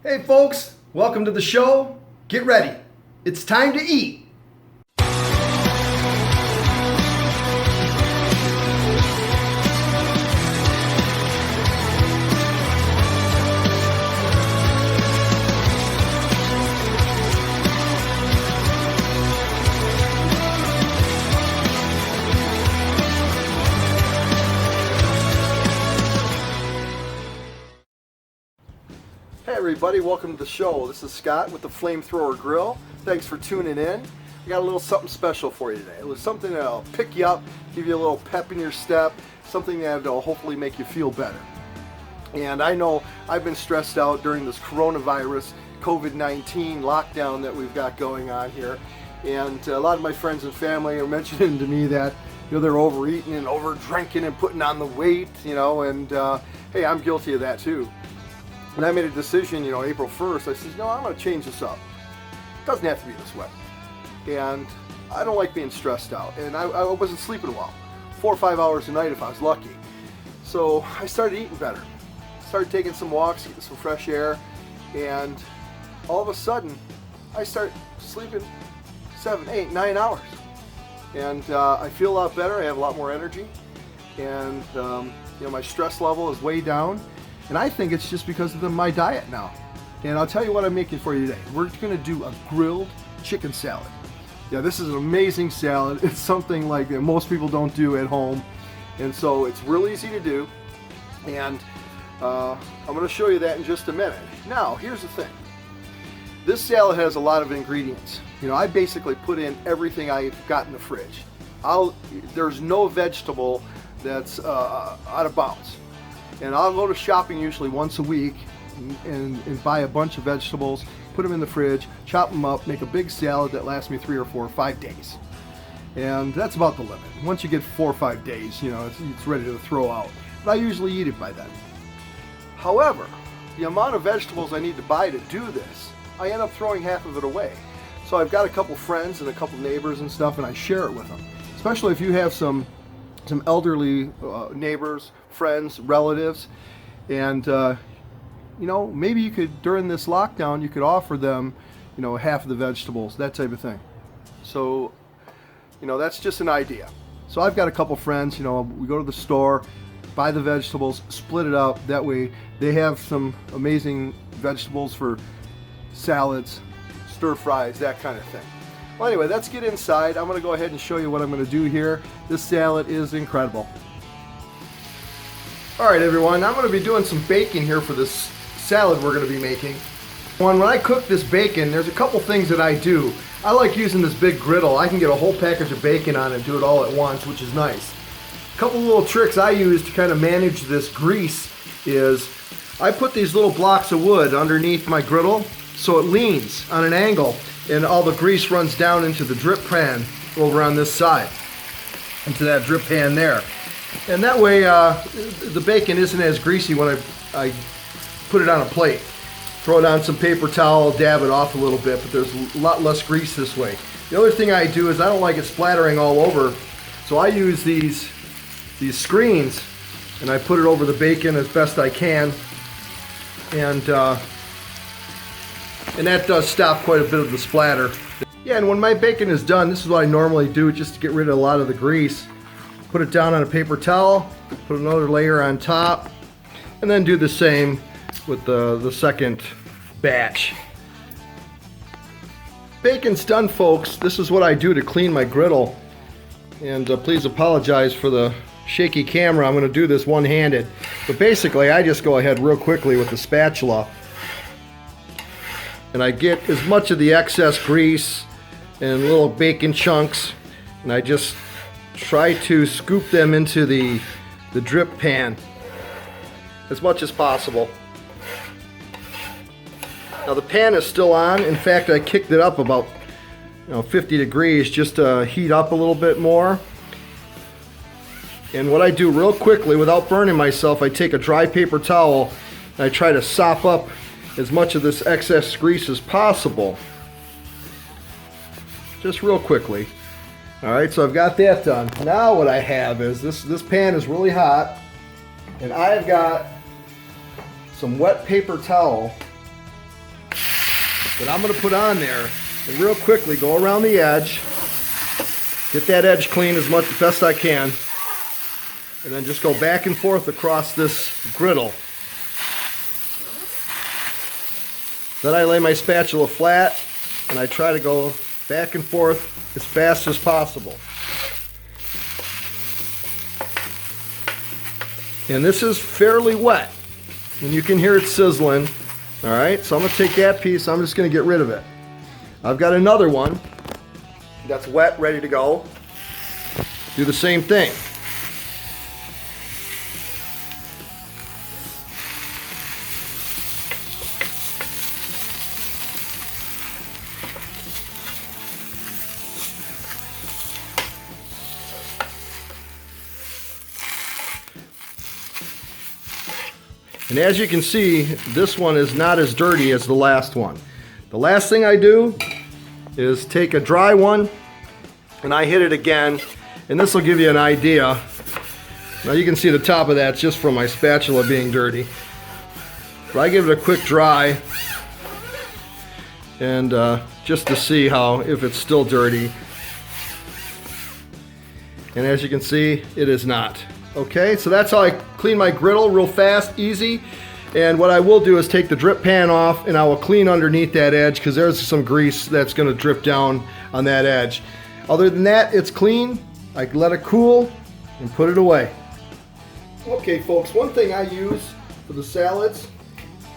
Hey folks, welcome to the show. Get ready. It's time to eat. Hey everybody, welcome to the show. This is Scott with the Flamethrower Grill. Thanks for tuning in. We got a little something special for you today. It was something that'll pick you up, give you a little pep in your step, something that'll hopefully make you feel better. And I know I've been stressed out during this coronavirus, COVID-19 lockdown that we've got going on here. And a lot of my friends and family are mentioning to me that they're overeating and over drinking and putting on the weight, and hey, I'm guilty of that too. And I made a decision, April 1st, I said, I'm going to change this up. It doesn't have to be this way. And I don't like being stressed out. And I wasn't sleeping well. 4 or 5 hours a night if I was lucky. So I started eating better. Started taking some walks, getting some fresh air. And all of a sudden, I start sleeping 7, 8, 9 hours. And I feel a lot better. I have a lot more energy. And my stress level is way down. And I think it's just because of my diet now. And I'll tell you what I'm making for you today. We're going to do a grilled chicken salad. Yeah, this is an amazing salad. It's something like that most people don't do at home. And so it's real easy to do. And I'm going to show you that in just a minute. Now, here's the thing. This salad has a lot of ingredients. I basically put in everything I've got in the fridge. There's no vegetable that's out of bounds. And I'll go to shopping usually once a week and buy a bunch of vegetables, put them in the fridge, chop them up, make a big salad that lasts me 3 or 4 or 5 days. And that's about the limit. Once you get 4 or 5 days, it's ready to throw out. But I usually eat it by then. However, the amount of vegetables I need to buy to do this, I end up throwing half of it away. So I've got a couple friends and a couple neighbors and stuff, and I share it with them. Especially if you have some elderly neighbors, friends, relatives, and maybe you could, during this lockdown, you could offer them half of the vegetables, that type of thing. So that's just an idea. So I've got a couple friends, we go to the store, buy the vegetables, split it up, that way they have some amazing vegetables for salads, stir fries, that kind of thing. Well, anyway, let's get inside. I'm going to go ahead and show you what I'm going to do here. This salad is incredible. All right, everyone, I'm going to be doing some bacon here for this salad we're going to be making. When I cook this bacon, there's a couple things that I do. I like using this big griddle. I can get a whole package of bacon on it and do it all at once, which is nice. A couple little tricks I use to kind of manage this grease is I put these little blocks of wood underneath my griddle so it leans on an angle, and all the grease runs down into the drip pan over on this side, into that drip pan there. And that way the bacon isn't as greasy when I put it on a plate. Throw it on some paper towel, dab it off a little bit, but there's a lot less grease this way. The other thing I do is I don't like it splattering all over, so I use these screens and I put it over the bacon as best I can, and that does stop quite a bit of the splatter. Yeah, and when my bacon is done, this is what I normally do just to get rid of a lot of the grease. Put it down on a paper towel, put another layer on top, and then do the same with the second batch. Bacon's done, folks. This is what I do to clean my griddle. And please apologize for the shaky camera. I'm going to do this one-handed. But basically, I just go ahead real quickly with the spatula. And I get as much of the excess grease and little bacon chunks, and I just try to scoop them into the drip pan as much as possible. Now the pan is still on. In fact, I kicked it up about 50 degrees just to heat up a little bit more. And what I do real quickly without burning myself, I take a dry paper towel and I try to sop up as much of this excess grease as possible. Just real quickly. Alright, so I've got that done. Now what I have is this pan is really hot, and I've got some wet paper towel that I'm going to put on there. And real quickly, go around the edge. Get that edge clean as best I can. And then just go back and forth across this griddle. Then I lay my spatula flat and I try to go back and forth as fast as possible. And this is fairly wet. And you can hear it sizzling. Alright, so I'm going to take that piece, I'm just going to get rid of it. I've got another one that's wet, ready to go. Do the same thing. And as you can see, this one is not as dirty as the last one. The last thing I do is take a dry one and I hit it again, and this will give you an idea. Now you can see the top of that just from my spatula being dirty. But I give it a quick dry, and just to see if it's still dirty. And as you can see, it is not. Okay, so that's how I clean my griddle, real fast, easy. And what I will do is take the drip pan off and I will clean underneath that edge because there's some grease that's going to drip down on that edge. Other than that, it's clean. I let it cool and put it away. Okay folks, one thing I use for the salads,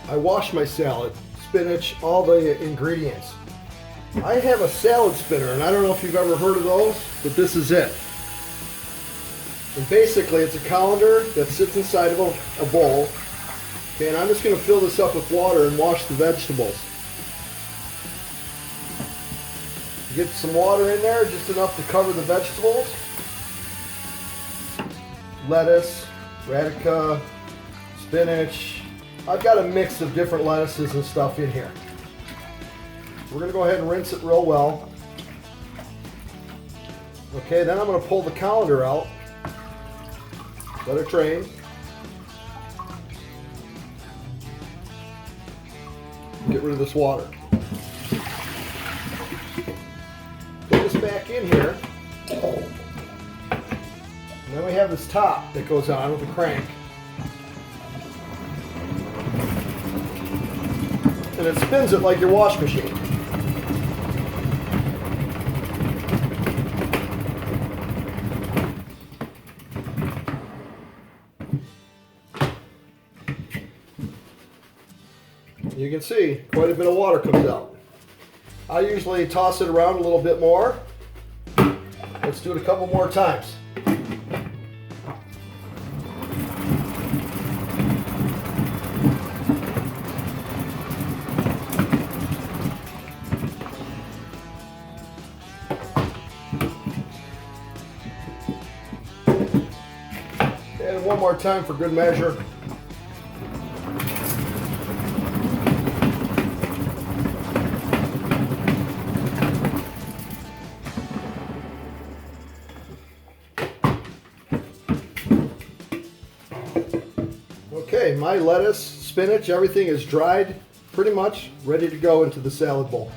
I wash my salad, spinach, all the ingredients. I have a salad spinner, and I don't know if you've ever heard of those, but this is it. And basically it's a colander that sits inside of a bowl. Okay, and I'm just going to fill this up with water and wash the vegetables. Get some water in there, just enough to cover the vegetables. Lettuce, radicchio, spinach. I've got a mix of different lettuces and stuff in here. We're going to go ahead and rinse it real well. Okay, then I'm going to pull the colander out. Let it drain. Get rid of this water. Put this back in here. And then we have this top that goes on with the crank. And it spins it like your wash machine. You can see quite a bit of water comes out. I usually toss it around a little bit more. Let's do it a couple more times. And one more time for good measure. Okay, my lettuce, spinach, everything is dried, pretty much ready to go into the salad bowl.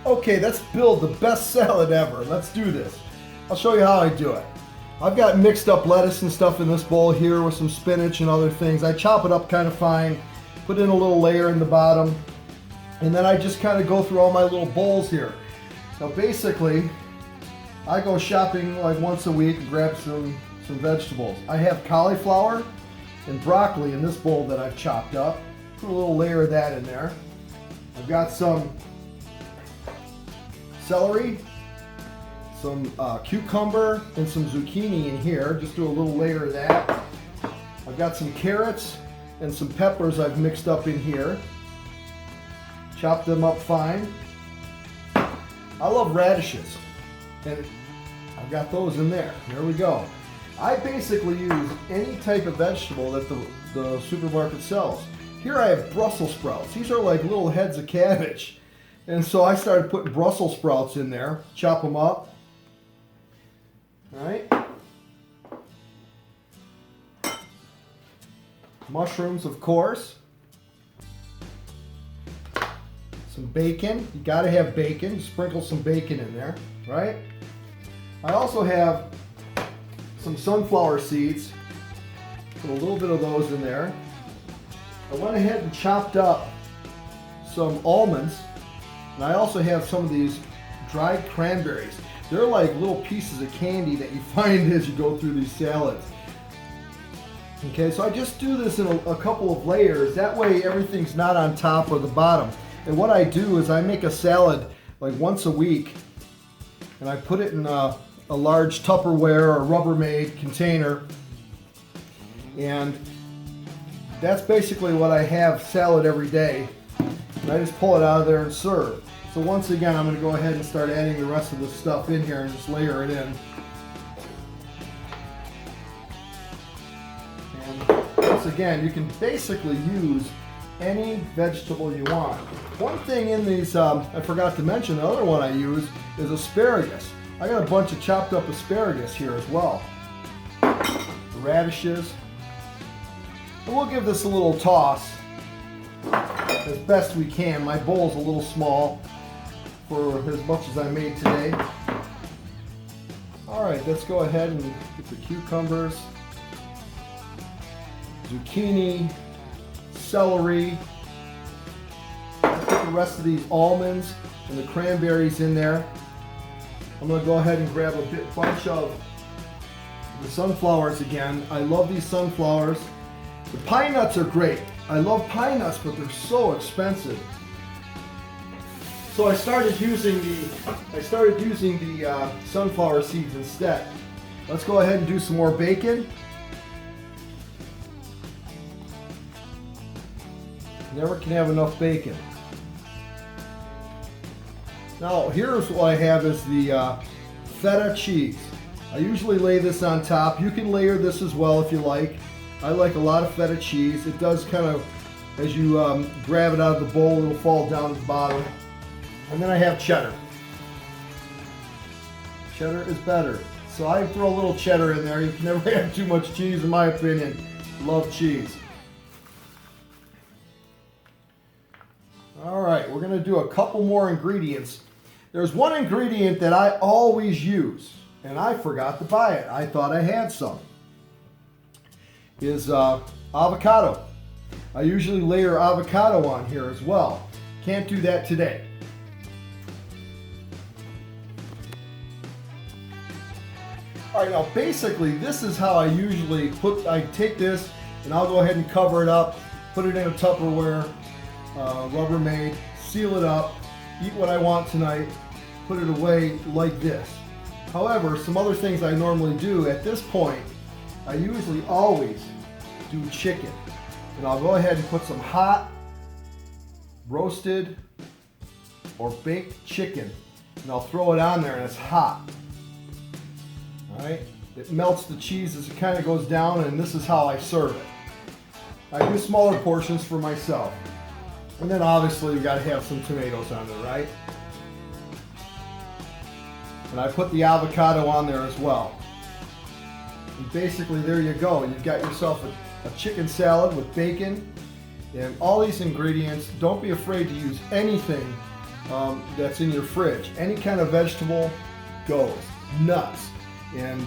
Okay, let's build the best salad ever. Let's do this. I'll show you how I do it. I've got mixed up lettuce and stuff in this bowl here with some spinach and other things. I chop it up kind of fine, put in a little layer in the bottom, and then I just kind of go through all my little bowls here. Now basically, I go shopping like once a week and grab some vegetables. I have cauliflower and broccoli in this bowl that I've chopped up. Put a little layer of that in there. I've got some celery, some cucumber, and some zucchini in here. Just do a little layer of that. I've got some carrots and some peppers I've mixed up in here. Chop them up fine. I love radishes, and I've got those in there. There we go. I basically use any type of vegetable that the supermarket sells. Here I have Brussels sprouts. These are like little heads of cabbage. And so I started putting Brussels sprouts in there, chop them up. All right. Mushrooms, of course. Some bacon. You gotta have bacon. Sprinkle some bacon in there, right? I also have some sunflower seeds. Put a little bit of those in there. I went ahead and chopped up some almonds. And I also have some of these dried cranberries. They're like little pieces of candy that you find as you go through these salads. Okay, so I just do this in a couple of layers. That way everything's not on top or the bottom. And what I do is I make a salad like once a week, and I put it in a large Tupperware or Rubbermaid container. And that's basically what I have salad every day. And I just pull it out of there and serve. So once again, I'm going to go ahead and start adding the rest of the stuff in here and just layer it in. And once again, you can basically use any vegetable you want. One thing in these, I forgot to mention, the other one I use is asparagus. I got a bunch of chopped up asparagus here as well. Radishes. And we'll give this a little toss as best we can. My bowl's a little small for as much as I made today. All right, let's go ahead and get the cucumbers, zucchini, celery. Let's put the rest of these almonds and the cranberries in there. I'm going to go ahead and grab a bunch of the sunflowers again. I love these sunflowers. The pine nuts are great. I love pine nuts, but they're so expensive. So I started using the sunflower seeds instead. Let's go ahead and do some more bacon. Never can have enough bacon. Now here's what I have is the feta cheese. I usually lay this on top. You can layer this as well if you like. I like a lot of feta cheese. It does kind of, as you grab it out of the bowl, it'll fall down to the bottom. And then I have cheddar. Cheddar is better. So I throw a little cheddar in there. You can never have too much cheese in my opinion. Love cheese. All right, we're gonna do a couple more ingredients. There's one ingredient that I always use, and I forgot to buy it. I thought I had some. Is avocado. I usually layer avocado on here as well. Can't do that today. All right, now basically this is how I usually I take this and I'll go ahead and cover it up, put it in a Tupperware, Rubbermaid, seal it up, eat what I want tonight, put it away like this. However, some other things I normally do at this point, I usually always do chicken. And I'll go ahead and put some hot, roasted, or baked chicken. And I'll throw it on there and it's hot. All right, it melts the cheese as it kind of goes down, and this is how I serve it. I do smaller portions for myself. And then obviously you gotta have some tomatoes on there, right? And I put the avocado on there as well. And basically there you go. You've got yourself a chicken salad with bacon and all these ingredients. Don't be afraid to use anything that's in your fridge. Any kind of vegetable goes. Nuts and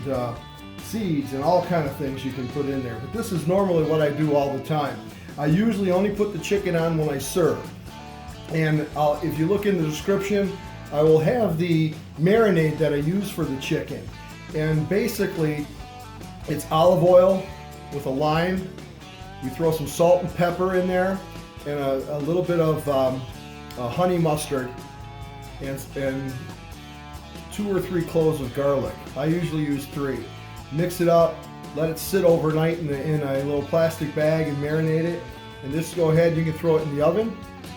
seeds and all kind of things you can put in there. But this is normally what I do all the time. I usually only put the chicken on when I serve. And if you look in the description, I will have the marinade that I use for the chicken. And basically, it's olive oil with a lime. We throw some salt and pepper in there and a little bit of honey mustard and 2 or 3 cloves of garlic. I usually use 3. Mix it up. Let it sit overnight in a little plastic bag and marinate it. And just go ahead, you can throw it in the oven,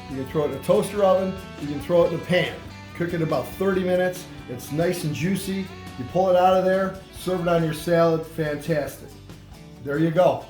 you can throw it in a toaster oven, you can throw it in a pan. Cook it about 30 minutes. It's nice and juicy. You pull it out of there, serve it on your salad, fantastic. There you go.